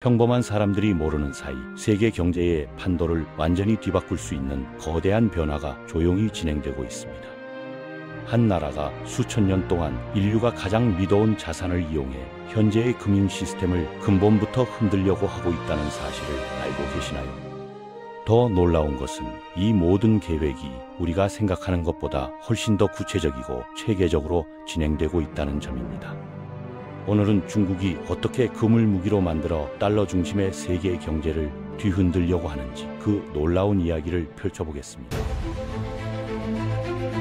평범한 사람들이 모르는 사이 세계 경제의 판도를 완전히 뒤바꿀 수 있는 거대한 변화가 조용히 진행되고 있습니다. 한 나라가 수천 년 동안 인류가 가장 믿어온 자산을 이용해 현재의 금융 시스템을 근본부터 흔들려고 하고 있다는 사실을 알고 계시나요? 더 놀라운 것은 이 모든 계획이 우리가 생각하는 것보다 훨씬 더 구체적이고 체계적으로 진행되고 있다는 점입니다. 오늘은 중국이 어떻게 금을 무기로 만들어 달러 중심의 세계 경제를 뒤흔들려고 하는지 그 놀라운 이야기를 펼쳐보겠습니다.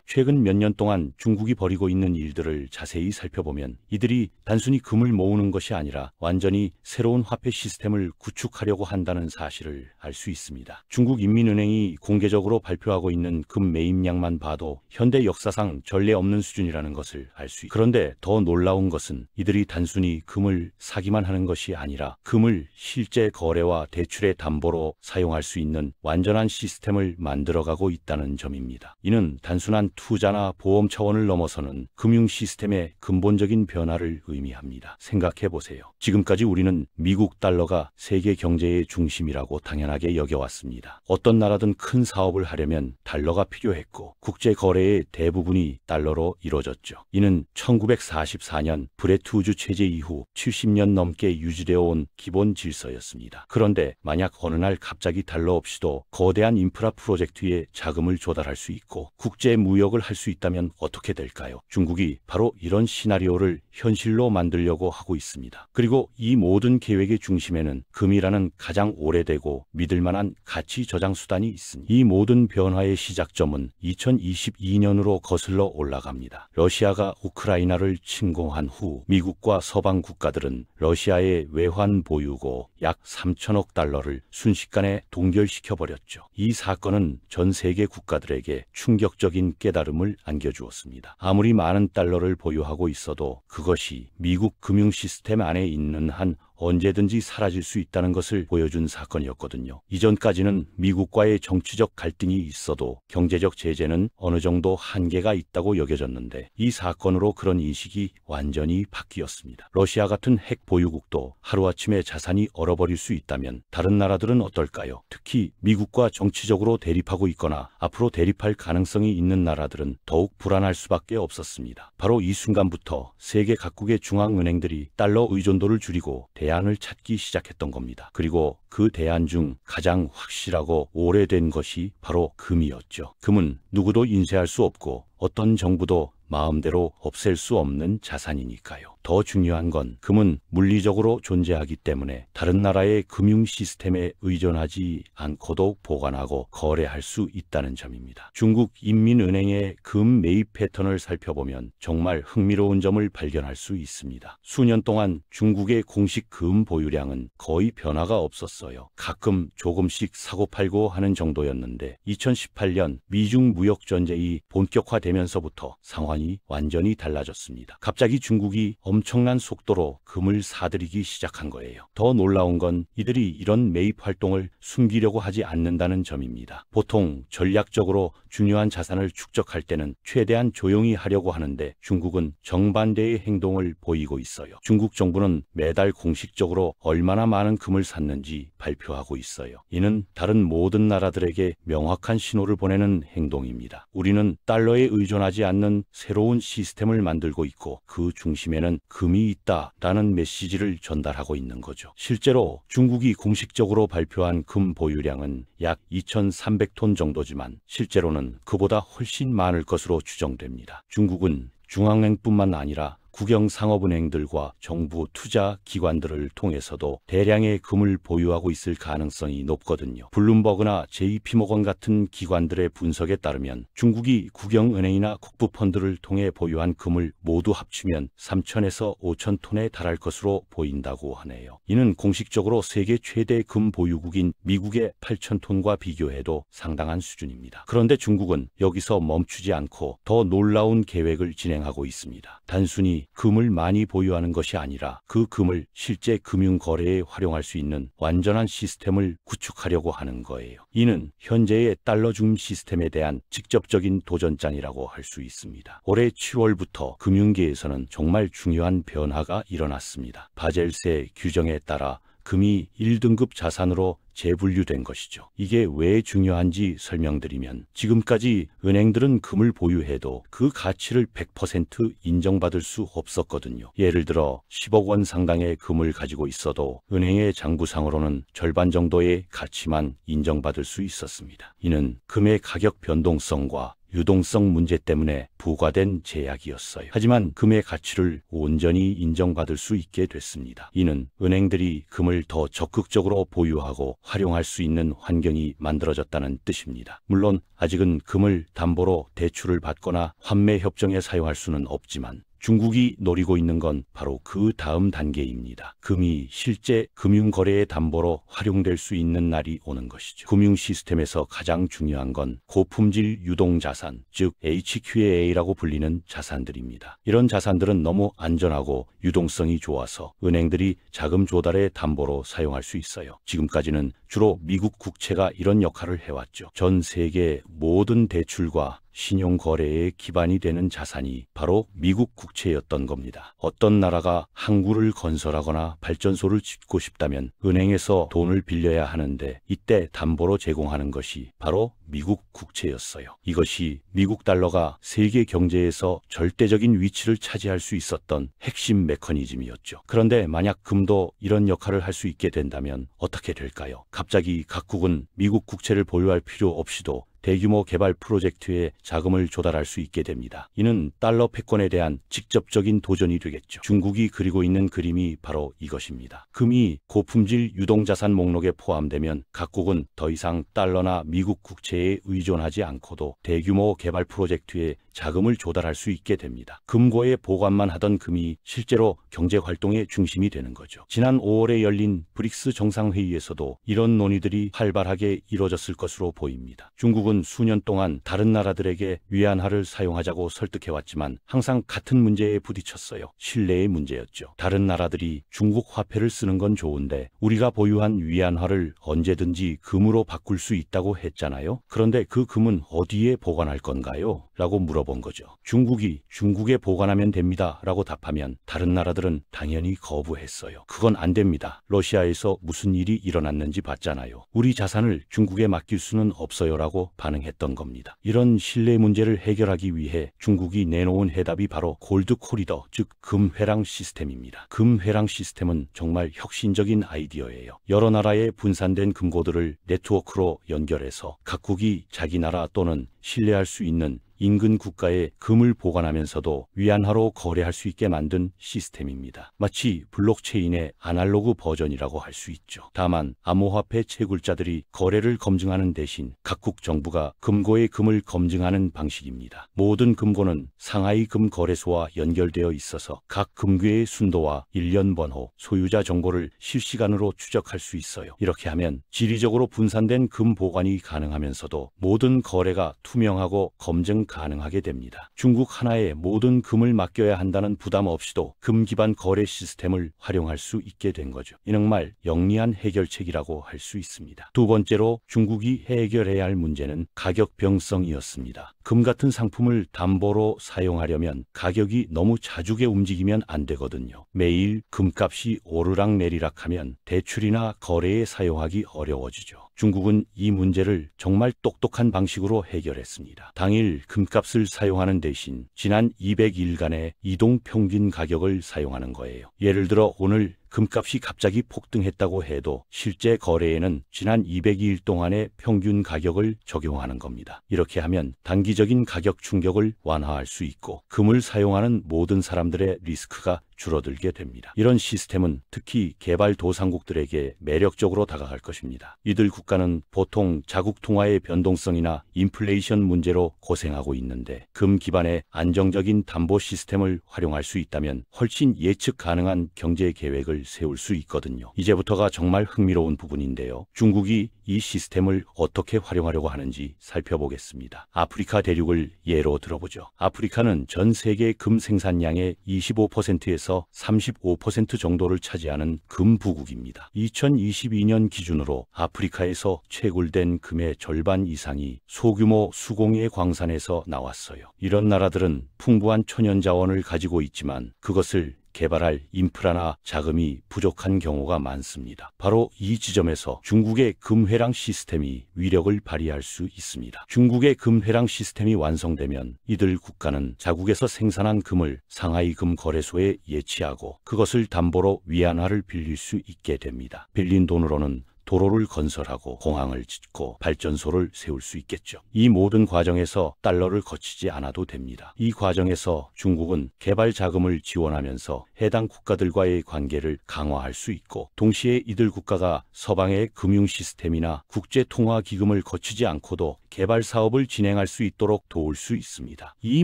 최근 몇 년 동안 중국이 벌이고 있는 일들을 자세히 살펴보면 이들이 단순히 금을 모으는 것이 아니라 완전히 새로운 화폐 시스템을 구축하려고 한다는 사실을 알 수 있습니다. 중국인민은행이 공개적으로 발표하고 있는 금 매입량만 봐도 현대 역사상 전례 없는 수준이라는 것을 알 수 있습니다. 그런데 더 놀라운 것은 이들이 단순히 금을 사기만 하는 것이 아니라 금을 실제 거래와 대출의 담보로 사용할 수 있는 완전한 시스템을 만들어가고 있다는 점입니다. 이는 단순한 투자나 보험 차원을 넘어서는 금융 시스템의 근본적인 변화를 의미합니다. 생각해 보세요. 지금까지 우리는 미국 달러가 세계 경제의 중심이라고 당연하게 여겨왔습니다. 어떤 나라든 큰 사업을 하려면 달러가 필요했고 국제 거래의 대부분이 달러로 이루어졌죠. 이는 1944년 브레트우즈 체제 이후 70년 넘게 유지되어 온 기본 질서였습니다. 그런데 만약 어느 날 갑자기 달러 없이도 거대한 인프라 프로젝트에 자금을 조달할 수 있고 국제 무역을 할 수 있다면 어떻게 될까요? 중국이 바로 이런 시나리오를 현실로 만들려고 하고 있습니다. 그리고 이 모든 계획의 중심에는 금이라는 가장 오래되고 믿을만한 가치 저장 수단이 있습니다. 이 모든 변화의 시작점은 2022년으로 거슬러 올라갑니다. 러시아가 우크라이나를 침공한 후 미국과 서방 국가들은 러시아의 외환 보유고 약 3천억 달러를 순식간에 동결시켜버렸죠. 이 사건은 전 세계 국가들에게 충격적인 깨달음을 안겨주었습니다. 아무리 많은 달러를 보유하고 있어도 그것이 미국 금융 시스템 안에 있는 한 언제든지 사라질 수 있다는 것을 보여준 사건이었거든요. 이전까지는 미국과의 정치적 갈등이 있어도 경제적 제재는 어느 정도 한계가 있다고 여겨졌는데 이 사건으로 그런 인식이 완전히 바뀌었습니다. 러시아 같은 핵 보유국도 하루아침에 자산이 얼어버릴 수 있다면 다른 나라들은 어떨까요? 특히 미국과 정치적으로 대립하고 있거나 앞으로 대립할 가능성이 있는 나라들은 더욱 불안할 수밖에 없었습니다. 바로 이 순간부터 세계 각국의 중앙은행들이 달러 의존도를 줄이고 대안을 찾기 시작했던 겁니다. 그리고 그 대안 중 가장 확실하고 오래된 것이 바로 금이었죠. 금은 누구도 인쇄할 수 없고 어떤 정부도 마음대로 없앨 수 없는 자산이니까요. 더 중요한 건 금은 물리적으로 존재하기 때문에 다른 나라의 금융 시스템에 의존하지 않고도 보관하고 거래할 수 있다는 점입니다. 중국 인민은행의 금 매입 패턴을 살펴보면 정말 흥미로운 점을 발견할 수 있습니다. 수년 동안 중국의 공식 금 보유량은 거의 변화가 없었어요. 가끔 조금씩 사고팔고 하는 정도였는데 2018년 미중 무역 전쟁이 본격화되면서부터 상황이 완전히 달라졌습니다. 갑자기 중국이 엄청난 속도로 금을 사들이기 시작한 거예요. 더 놀라운 건 이들이 이런 매입 활동을 숨기려고 하지 않는다는 점입니다. 보통 전략적으로 중요한 자산을 축적할 때는 최대한 조용히 하려고 하는데 중국은 정반대의 행동을 보이고 있어요. 중국 정부는 매달 공식적으로 얼마나 많은 금을 샀는지 발표하고 있어요. 이는 다른 모든 나라들에게 명확한 신호를 보내는 행동입니다. 우리는 달러에 의존하지 않는 새로운 시스템을 만들고 있고 그 중심에는 금이 있다라는 메시지를 전달하고 있는 거죠. 실제로 중국이 공식적으로 발표한 금 보유량은 약 2,300톤 정도지만 실제로는 그보다 훨씬 많을 것으로 추정됩니다. 중국은 중앙은행뿐만 아니라 국영상업은행들과 정부 투자 기관들을 통해서도 대량의 금을 보유하고 있을 가능성이 높거든요. 블룸버그나 JP모건 같은 기관들의 분석에 따르면 중국이 국영은행이나 국부펀드를 통해 보유한 금을 모두 합치면 3,000에서 5,000톤에 달할 것으로 보인다고 하네요. 이는 공식적으로 세계 최대 금 보유국인 미국의 8,000톤과 비교해도 상당한 수준입니다. 그런데 중국은 여기서 멈추지 않고 더 놀라운 계획을 진행하고 있습니다. 단순히 금을 많이 보유하는 것이 아니라 그 금을 실제 금융 거래에 활용할 수 있는 완전한 시스템을 구축하려고 하는 거예요. 이는 현재의 달러 중심 시스템에 대한 직접적인 도전장이라고 할 수 있습니다. 올해 7월부터 금융계에서는 정말 중요한 변화가 일어났습니다. 바젤세 규정에 따라 금이 1등급 자산으로 재분류된 것이죠. 이게 왜 중요한지 설명드리면, 지금까지 은행들은 금을 보유해도 그 가치를 100% 인정받을 수 없었거든요. 예를 들어 10억 원 상당의 금을 가지고 있어도 은행의 장부상으로는 절반 정도의 가치만 인정받을 수 있었습니다. 이는 금의 가격 변동성과 유동성 문제 때문에 부과된 제약이었어요. 하지만 금의 가치를 온전히 인정받을 수 있게 됐습니다. 이는 은행들이 금을 더 적극적으로 보유하고 활용할 수 있는 환경이 만들어졌다는 뜻입니다. 물론 아직은 금을 담보로 대출을 받거나 환매 협정에 사용할 수는 없지만, 중국이 노리고 있는 건 바로 그 다음 단계입니다. 금이 실제 금융거래의 담보로 활용될 수 있는 날이 오는 것이죠. 금융 시스템에서 가장 중요한 건 고품질 유동자산, 즉 HQA라고 불리는 자산들입니다. 이런 자산들은 너무 안전하고 유동성이 좋아서 은행들이 자금 조달의 담보로 사용할 수 있어요. 지금까지는 주로 미국 국채가 이런 역할을 해왔죠. 전 세계 모든 대출과 신용거래의 기반이 되는 자산이 바로 미국 국채였던 겁니다. 어떤 나라가 항구를 건설하거나 발전소를 짓고 싶다면 은행에서 돈을 빌려야 하는데, 이때 담보로 제공하는 것이 바로 미국 국채였어요. 이것이 미국 달러가 세계 경제에서 절대적인 위치를 차지할 수 있었던 핵심 메커니즘이었죠. 그런데 만약 금도 이런 역할을 할 수 있게 된다면 어떻게 될까요? 갑자기 각국은 미국 국채를 보유할 필요 없이도 대규모 개발 프로젝트에 자금을 조달할 수 있게 됩니다. 이는 달러 패권에 대한 직접적인 도전이 되겠죠. 중국이 그리고 있는 그림이 바로 이것입니다. 금이 고품질 유동자산 목록에 포함되면 각국은 더 이상 달러나 미국 국채에 의존하지 않고도 대규모 개발 프로젝트에 자금을 조달할 수 있게 됩니다. 금고에 보관만 하던 금이 실제로 경제활동의 중심이 되는 거죠. 지난 5월에 열린 브릭스 정상회의에서도 이런 논의들이 활발하게 이루어졌을 것으로 보입니다. 중국은 수년 동안 다른 나라들에게 위안화를 사용하자고 설득해왔지만 항상 같은 문제에 부딪혔어요. 신뢰의 문제였죠. 다른 나라들이 중국 화폐를 쓰는 건 좋은데 우리가 보유한 위안화를 언제든지 금으로 바꿀 수 있다고 했잖아요. 그런데 그 금은 어디에 보관할 건가요? 라고 물어본 거죠. 중국이 중국에 보관하면 됩니다 라고 답하면 다른 나라들은 당연히 거부했어요. 그건 안 됩니다. 러시아에서 무슨 일이 일어났는지 봤잖아요. 우리 자산을 중국에 맡길 수는 없어요 라고 반응했던 겁니다. 이런 신뢰 문제를 해결하기 위해 중국이 내놓은 해답이 바로 골드 코리더, 즉 금회랑 시스템입니다. 금회랑 시스템은 정말 혁신적인 아이디어예요. 여러 나라의 분산된 금고들을 네트워크로 연결해서 각국이 자기 나라 또는 신뢰할 수 있는 인근 국가에 금을 보관하면서도 위안화로 거래할 수 있게 만든 시스템입니다. 마치 블록체인의 아날로그 버전이라고 할 수 있죠. 다만 암호화폐 채굴자들이 거래를 검증하는 대신 각국 정부가 금고의 금을 검증하는 방식입니다. 모든 금고는 상하이 금 거래소와 연결되어 있어서 각 금괴의 순도와 일련 번호, 소유자 정보를 실시간으로 추적할 수 있어요. 이렇게 하면 지리적으로 분산된 금 보관이 가능하면서도 모든 거래가 투명하고 검증 가능하게 됩니다. 중국 하나에 모든 금을 맡겨야 한다는 부담 없이도 금 기반 거래 시스템을 활용할 수 있게 된 거죠. 이 정말 영리한 해결책이라고 할 수 있습니다. 두 번째로 중국이 해결해야 할 문제는 가격 병성이었습니다. 금 같은 상품을 담보로 사용하려면 가격이 너무 자주게 움직이면 안 되거든요. 매일 금값이 오르락내리락 하면 대출이나 거래에 사용하기 어려워지죠. 중국은 이 문제를 정말 똑똑한 방식으로 해결했습니다. 당일 금값을 사용하는 대신 지난 200일간의 이동 평균 가격을 사용하는 거예요. 예를 들어 오늘 금값이 갑자기 폭등했다고 해도 실제 거래에는 지난 202일 동안의 평균 가격을 적용하는 겁니다. 이렇게 하면 단기적인 가격 충격을 완화할 수 있고 금을 사용하는 모든 사람들의 리스크가 줄어들게 됩니다. 이런 시스템은 특히 개발도상국들에게 매력적으로 다가갈 것입니다. 이들 국가는 보통 자국 통화의 변동성이나 인플레이션 문제로 고생하고 있는데 금 기반의 안정적인 담보 시스템을 활용할 수 있다면 훨씬 예측 가능한 경제 계획을 세울 수 있거든요. 이제부터가 정말 흥미로운 부분인데요. 중국이 이 시스템을 어떻게 활용하려고 하는지 살펴보겠습니다. 아프리카 대륙을 예로 들어보죠. 아프리카는 전 세계 금 생산량의 25%에서 35% 정도를 차지하는 금 부국입니다. 2022년 기준으로 아프리카에서 채굴된 금의 절반 이상이 소규모 수공예 광산에서 나왔어요. 이런 나라들은 풍부한 천연 자원을 가지고 있지만 그것을 개발할 인프라나 자금이 부족한 경우가 많습니다. 바로 이 지점에서 중국의 금회랑 시스템이 위력을 발휘할 수 있습니다. 중국의 금회랑 시스템이 완성되면 이들 국가는 자국에서 생산한 금을 상하이 금 거래소에 예치하고 그것을 담보로 위안화를 빌릴 수 있게 됩니다. 빌린 돈으로는 도로를 건설하고 공항을 짓고 발전소를 세울 수 있겠죠. 이 모든 과정에서 달러를 거치지 않아도 됩니다. 이 과정에서 중국은 개발 자금을 지원하면서 해당 국가들과의 관계를 강화할 수 있고 동시에 이들 국가가 서방의 금융 시스템이나 국제통화기금을 거치지 않고도 개발 사업을 진행할 수 있도록 도울 수 있습니다. 이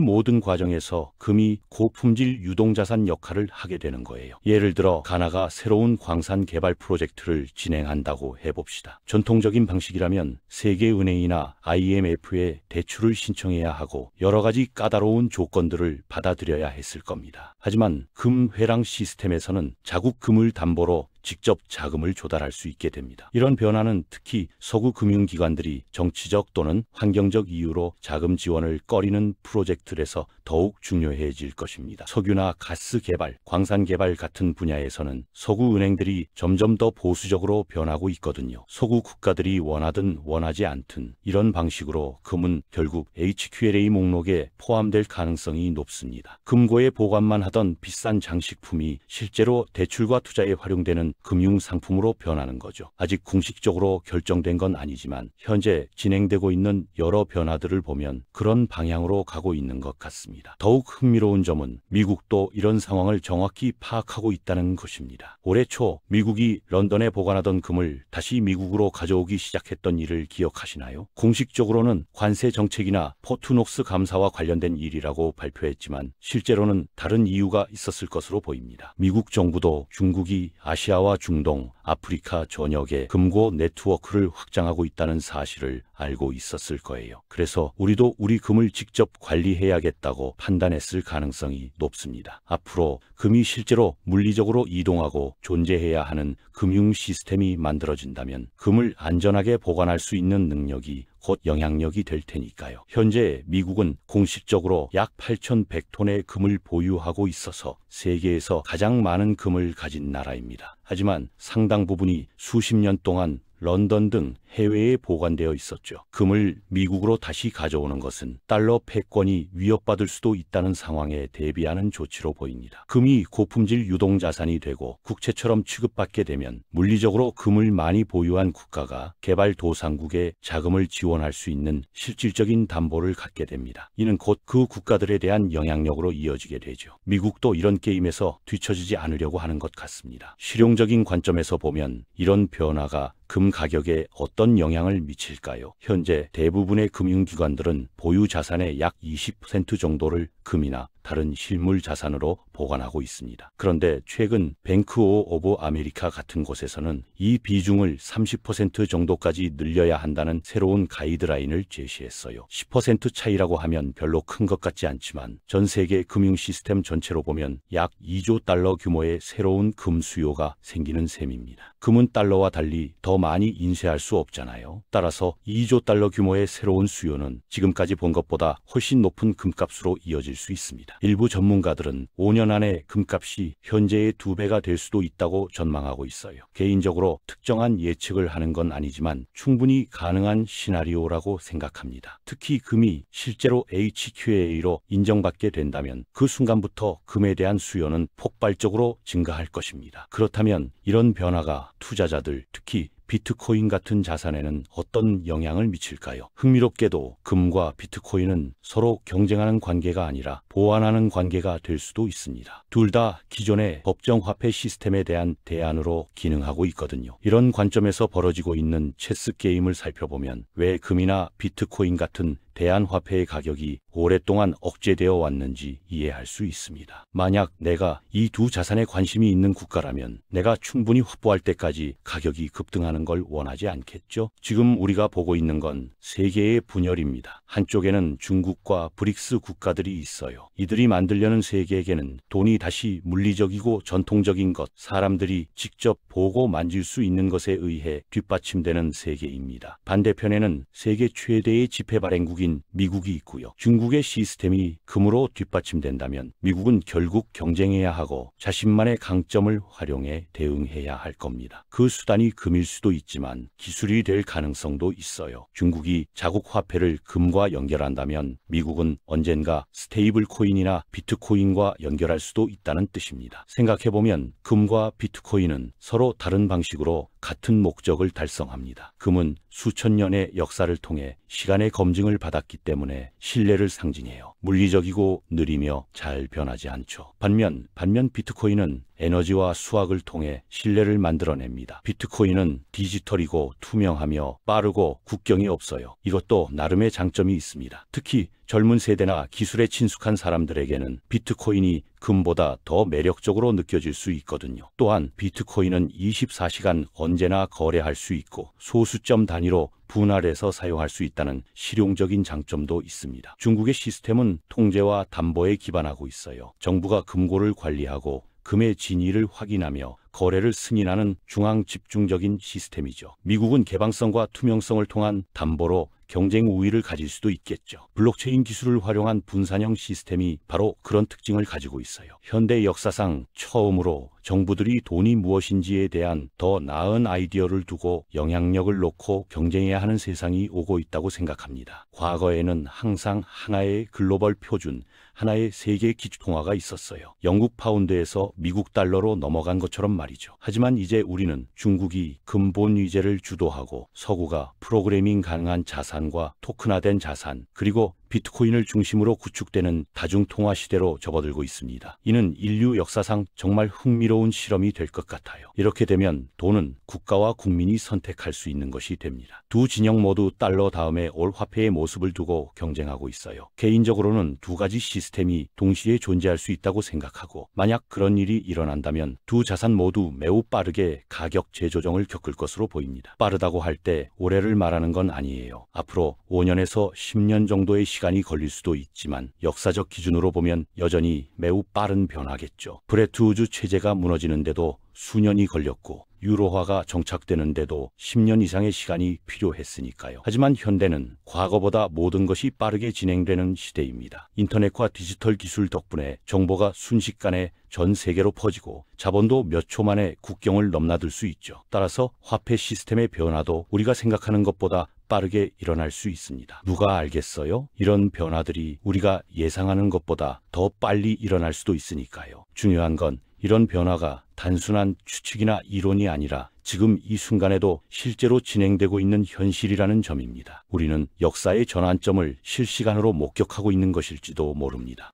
모든 과정에서 금이 고품질 유동자산 역할을 하게 되는 거예요. 예를 들어 가나가 새로운 광산 개발 프로젝트를 진행한다고 해봅시다. 전통적인 방식이라면 세계은행이나 IMF에 대출을 신청해야 하고 여러 가지 까다로운 조건들을 받아들여야 했을 겁니다. 하지만 금회랑 시스템에서는 자국 금을 담보로 직접 자금을 조달할 수 있게 됩니다. 이런 변화는 특히 서구 금융기관들이 정치적 또는 환경적 이유로 자금 지원을 꺼리는 프로젝트에서 더욱 중요해질 것입니다. 석유나 가스 개발, 광산 개발 같은 분야에서는 서구 은행들이 점점 더 보수적으로 변하고 있거든요. 서구 국가들이 원하든 원하지 않든 이런 방식으로 금은 결국 HQLA 목록에 포함될 가능성이 높습니다. 금고에 보관만 하던 비싼 장식품이 실제로 대출과 투자에 활용되는 금융상품으로 변하는 거죠. 아직 공식적으로 결정된 건 아니지만 현재 진행되고 있는 여러 변화들을 보면 그런 방향으로 가고 있는 것 같습니다. 더욱 흥미로운 점은 미국도 이런 상황을 정확히 파악하고 있다는 것입니다. 올해 초 미국이 런던에 보관하던 금을 다시 미국으로 가져오기 시작했던 일을 기억하시나요? 공식적으로는 관세 정책이나 포트녹스 감사와 관련된 일이라고 발표했지만 실제로는 다른 이유가 있었을 것으로 보입니다. 미국 정부도 중국이 아시아와 중동, 아프리카 전역에 금고 네트워크를 확장하고 있다는 사실을 알고 있었을 거예요. 그래서 우리도 우리 금을 직접 관리해야겠다고 판단했을 가능성이 높습니다. 앞으로 금이 실제로 물리적으로 이동하고 존재해야 하는 금융 시스템이 만들어진다면 금을 안전하게 보관할 수 있는 능력이 곧 영향력이 될 테니까요. 현재 미국은 공식적으로 약 8,100톤의 금을 보유하고 있어서 세계에서 가장 많은 금을 가진 나라입니다. 하지만 상당 부분이 수십 년 동안 런던 등 해외에 보관되어 있었죠. 금을 미국으로 다시 가져오는 것은 달러 패권이 위협받을 수도 있다는 상황에 대비하는 조치로 보입니다. 금이 고품질 유동자산이 되고 국채처럼 취급받게 되면 물리적으로 금을 많이 보유한 국가가 개발도상국에 자금을 지원할 수 있는 실질적인 담보를 갖게 됩니다. 이는 곧 그 국가들에 대한 영향력으로 이어지게 되죠. 미국도 이런 게임에서 뒤처지지 않으려고 하는 것 같습니다. 실용적인 관점에서 보면 이런 변화가 금 가격에 어떤 영향을 미칠까요? 현재 대부분의 금융기관들은 보유 자산의 약 20% 정도를 금이나 다른 실물 자산으로 보관하고 있습니다. 그런데 최근 뱅크 오브 아메리카 같은 곳에서는 이 비중을 30% 정도까지 늘려야 한다는 새로운 가이드라인을 제시했어요. 10% 차이라고 하면 별로 큰 것 같지 않지만 전 세계 금융 시스템 전체로 보면 약 2조 달러 규모의 새로운 금 수요가 생기는 셈입니다. 금은 달러와 달리 더 많이 인쇄할 수 없잖아요. 따라서 2조 달러 규모의 새로운 수요는 지금까지 본 것보다 훨씬 높은 금값으로 이어질 수 있습니다. 일부 전문가들은 5년 안에 금값이 현재의 2배가 될 수도 있다고 전망하고 있어요. 개인적으로 특정한 예측을 하는 건 아니지만 충분히 가능한 시나리오라고 생각합니다. 특히 금이 실제로 HQLA로 인정받게 된다면 그 순간부터 금에 대한 수요는 폭발적으로 증가할 것입니다. 그렇다면 이런 변화가 투자자들, 특히 비트코인 같은 자산에는 어떤 영향을 미칠까요? 흥미롭게도 금과 비트코인은 서로 경쟁하는 관계가 아니라 보완하는 관계가 될 수도 있습니다. 둘 다 기존의 법정화폐 시스템에 대한 대안으로 기능하고 있거든요. 이런 관점에서 벌어지고 있는 체스 게임을 살펴보면 왜 금이나 비트코인 같은 대안화폐의 가격이 오랫동안 억제되어 왔는지 이해할 수 있습니다. 만약 내가 이 두 자산에 관심이 있는 국가라면 내가 충분히 확보할 때까지 가격이 급등하는 걸 원하지 않겠죠? 지금 우리가 보고 있는 건 세계의 분열입니다. 한쪽에는 중국과 브릭스 국가들이 있어요. 이들이 만들려는 세계에게는 돈이 다시 물리적이고 전통적인 것, 사람들이 직접 보고 만질 수 있는 것에 의해 뒷받침되는 세계입니다. 반대편에는 세계 최대의 지폐 발행국인 강국인 미국이 있고요. 중국의 시스템이 금으로 뒷받침된다면 미국은 결국 경쟁해야 하고 자신만의 강점을 활용해 대응해야 할 겁니다. 그 수단이 금일 수도 있지만 기술이 될 가능성도 있어요. 중국이 자국 화폐를 금과 연결한다면 미국은 언젠가 스테이블 코인이나 비트코인과 연결할 수도 있다는 뜻입니다. 생각해보면 금과 비트코인은 서로 다른 방식으로 같은 목적을 달성합니다. 금은 수천 년의 역사를 통해 시간의 검증을 받았기 때문에 신뢰를 상징해요. 물리적이고 느리며 잘 변하지 않죠. 반면 비트코인은 에너지와 수학을 통해 신뢰를 만들어냅니다. 비트코인은 디지털이고 투명하며 빠르고 국경이 없어요. 이것도 나름의 장점이 있습니다. 특히 젊은 세대나 기술에 친숙한 사람들에게는 비트코인이 금보다 더 매력적으로 느껴질 수 있거든요. 또한 비트코인은 24시간 언제나 거래할 수 있고 소수점 단위로 분할해서 사용할 수 있다는 실용적인 장점도 있습니다. 중국의 시스템은 통제와 담보에 기반하고 있어요. 정부가 금고를 관리하고 금의 진위를 확인하며 거래를 승인하는 중앙 집중적인 시스템이죠. 미국은 개방성과 투명성을 통한 담보로 경쟁 우위를 가질 수도 있겠죠. 블록체인 기술을 활용한 분산형 시스템이 바로 그런 특징을 가지고 있어요. 현대 역사상 처음으로 정부들이 돈이 무엇인지에 대한 더 나은 아이디어를 두고 영향력을 놓고 경쟁해야 하는 세상이 오고 있다고 생각합니다. 과거에는 항상 하나의 글로벌 표준, 하나의 세계 기준통화가 있었어요. 영국 파운드에서 미국 달러로 넘어간 것처럼 말이죠. 하지만 이제 우리는 중국이 근본 위제를 주도하고 서구가 프로그래밍 가능한 자산과 토큰화된 자산, 그리고 비트코인을 중심으로 구축되는 다중통화 시대로 접어들고 있습니다. 이는 인류 역사상 정말 흥미로운 실험이 될 것 같아요. 이렇게 되면 돈은 국가와 국민이 선택할 수 있는 것이 됩니다. 두 진영 모두 달러 다음에 올 화폐의 모습을 두고 경쟁하고 있어요. 개인적으로는 두 가지 시스템이 동시에 존재할 수 있다고 생각하고, 만약 그런 일이 일어난다면 두 자산 모두 매우 빠르게 가격 재조정을 겪을 것으로 보입니다. 빠르다고 할 때 올해를 말하는 건 아니에요. 앞으로 5년에서 10년 정도의 시간이 걸릴 수도 있지만 역사적 기준으로 보면 여전히 매우 빠른 변화겠죠. 브레트 우즈 체제가 무너지는데도 수년이 걸렸고 유로화가 정착되는데도 10년 이상의 시간이 필요했으니까요. 하지만 현대는 과거보다 모든 것이 빠르게 진행되는 시대입니다. 인터넷과 디지털 기술 덕분에 정보가 순식간에 전 세계로 퍼지고 자본도 몇 초 만에 국경을 넘나들 수 있죠. 따라서 화폐 시스템의 변화도 우리가 생각하는 것보다 빠르게 일어날 수 있습니다. 누가 알겠어요? 이런 변화들이 우리가 예상하는 것보다 더 빨리 일어날 수도 있으니까요. 중요한 건 이런 변화가 단순한 추측이나 이론이 아니라 지금 이 순간에도 실제로 진행되고 있는 현실이라는 점입니다. 우리는 역사의 전환점을 실시간으로 목격하고 있는 것일지도 모릅니다.